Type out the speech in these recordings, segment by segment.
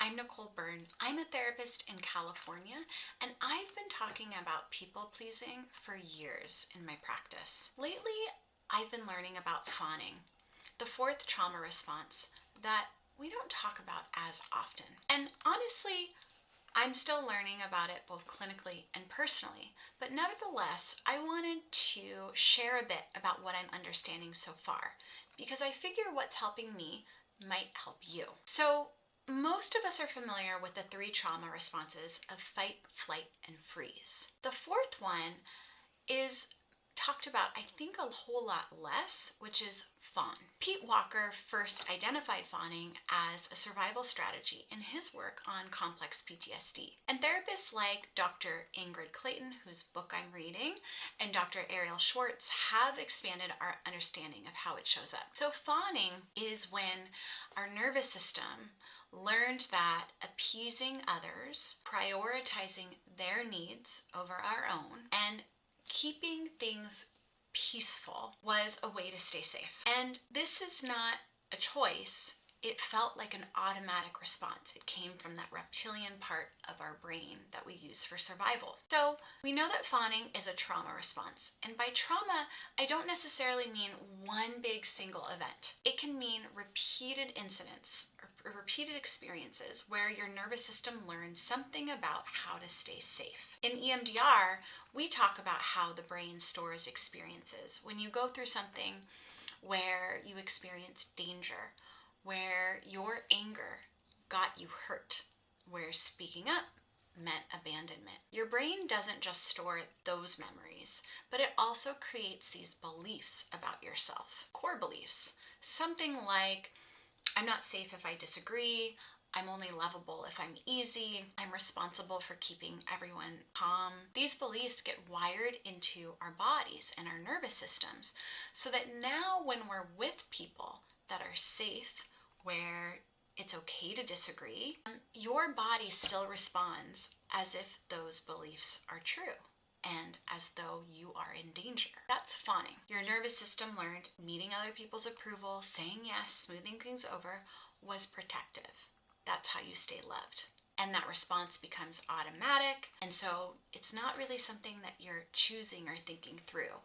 I'm Nicole Byrne. I'm a therapist in California, and I've been talking about people pleasing for years in my practice. Lately, I've been learning about fawning, the fourth trauma response that we don't talk about as often. And honestly, I'm still learning about it both clinically and personally, but nevertheless, I wanted to share a bit about what I'm understanding so far, because I figure what's helping me might help you. So, most of us are familiar with the three trauma responses of fight, flight, and freeze. The fourth one is talked about, I think, a whole lot less, which is fawn. Pete Walker first identified fawning as a survival strategy in his work on complex PTSD. And therapists like Dr. Ingrid Clayton, whose book I'm reading, and Dr. Ariel Schwartz have expanded our understanding of how it shows up. So fawning is when our nervous system learned that appeasing others, prioritizing their needs over our own, and keeping things peaceful was a way to stay safe. And this is not a choice. It felt like an automatic response. It came from that reptilian part of our brain that we use for survival. So we know that fawning is a trauma response. And by trauma, I don't necessarily mean one big single event. It can mean repeated incidents or repeated experiences where your nervous system learns something about how to stay safe. In EMDR, we talk about how the brain stores experiences. When you go through something where you experience danger, where your anger got you hurt, where speaking up meant abandonment. Your brain doesn't just store those memories, but it also creates these beliefs about yourself, core beliefs. Something like, I'm not safe if I disagree, I'm only lovable if I'm easy, I'm responsible for keeping everyone calm. These beliefs get wired into our bodies and our nervous systems so that now when we're with people that are safe, where it's okay to disagree, your body still responds as if those beliefs are true and as though you are in danger. That's fawning. Your nervous system learned meeting other people's approval, saying yes, smoothing things over was protective. That's how you stay loved. And that response becomes automatic, and so it's not really something that you're choosing or thinking through.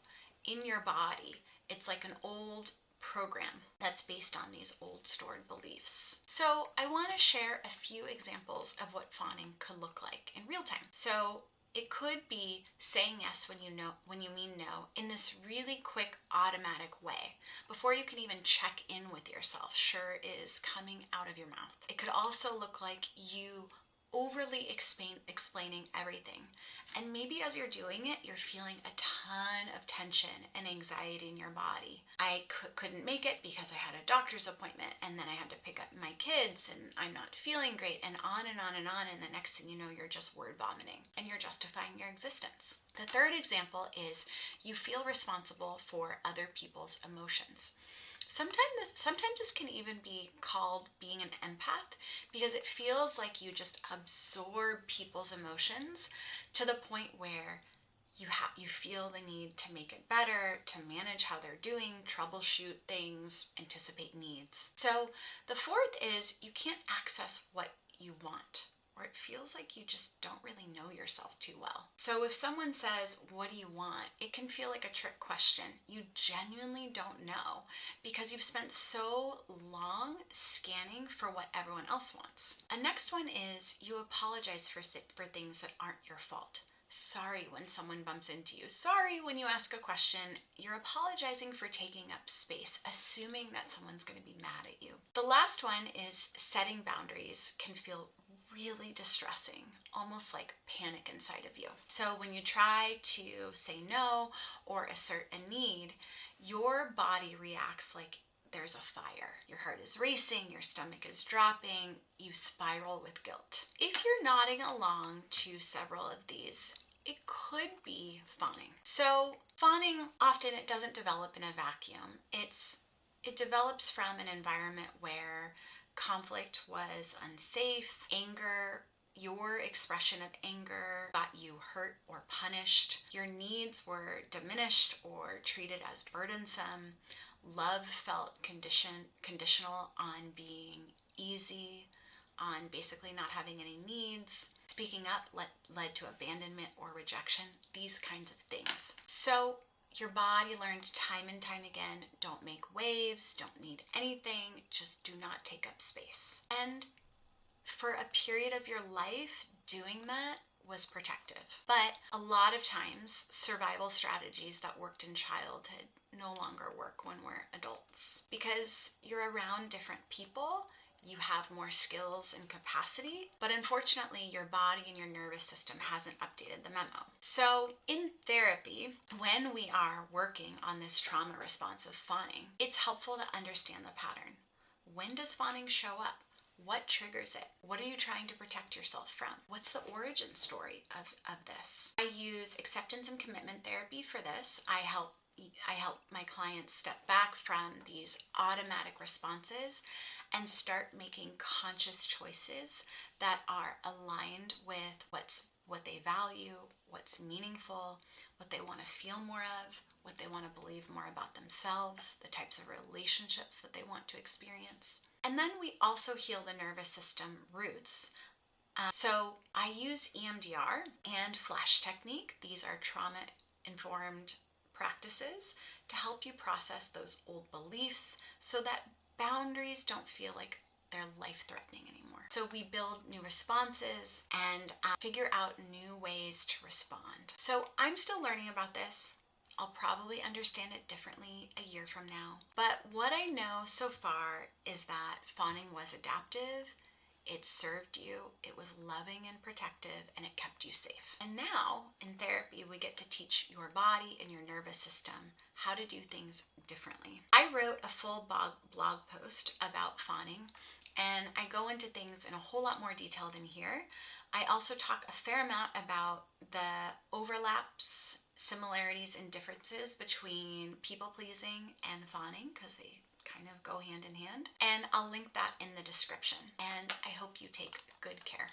In your body, it's like an old program that's based on these old stored beliefs. So I want to share a few examples of what fawning could look like in real time. So it could be saying yes when you mean no in this really quick automatic way before you can even check in with yourself. Sure is coming out of your mouth. It could also look like you overly explaining everything. And maybe as you're doing it, you're feeling a ton of tension and anxiety in your body. I couldn't make it because I had a doctor's appointment, and then I had to pick up my kids, and I'm not feeling great, and on and on and on. And the next thing you know, you're just word vomiting and you're justifying your existence. The third example is you feel responsible for other people's emotions. Sometimes this can even be called being an empath, because it feels like you just absorb people's emotions to the point where you feel the need to make it better, to manage how they're doing, troubleshoot things, anticipate needs. So the fourth is you can't access what you want, or it feels like you just don't really know yourself too well. So if someone says, "What do you want?" it can feel like a trick question. You genuinely don't know because you've spent so long scanning for what everyone else wants. A next one is you apologize for things that aren't your fault. Sorry when someone bumps into you. Sorry when you ask a question. You're apologizing for taking up space, assuming that someone's going to be mad at you. The last one is setting boundaries can feel really distressing, almost like panic inside of you. So when you try to say no or assert a need, your body reacts like there's a fire. Your heart is racing, your stomach is dropping, you spiral with guilt. If you're nodding along to several of these, it could be fawning. So fawning, often it doesn't develop in a vacuum. It develops from an environment where conflict was unsafe, anger, your expression of anger got you hurt or punished, your needs were diminished or treated as burdensome, love felt conditional on being easy, on basically not having any needs. Speaking up led to abandonment or rejection, these kinds of things. So your body learned time and time again, don't make waves, don't need anything, just do not take up space. And for a period of your life, doing that was protective. But a lot of times, survival strategies that worked in childhood no longer work when we're adults. Because you're around different people, you have more skills and capacity, but unfortunately your body and your nervous system hasn't updated the memo. So in therapy, when we are working on this trauma response of fawning, it's helpful to understand the pattern. When does fawning show up? What triggers it? What are you trying to protect yourself from? What's the origin story of this? I use acceptance and commitment therapy for this. I help my clients step back from these automatic responses and start making conscious choices that are aligned with what they value, what's meaningful, what they want to feel more of, what they want to believe more about themselves, the types of relationships that they want to experience. And then we also heal the nervous system roots. So I use EMDR and flash technique. These are trauma-informed practices to help you process those old beliefs so that boundaries don't feel like they're life-threatening anymore. So we build new responses and figure out new ways to respond. So I'm still learning about this. I'll probably understand it differently a year from now. But what I know so far is that fawning was adaptive, it served you, it was loving and protective, and it kept you safe. And now, in therapy, we get to teach your body and your nervous system how to do things differently. I wrote a full blog post about fawning, and I go into things in a whole lot more detail than here. I also talk a fair amount about the overlaps, similarities, and differences between people-pleasing and fawning, because they kind of go hand in hand. And I'll link that in the description. And I hope you take good care.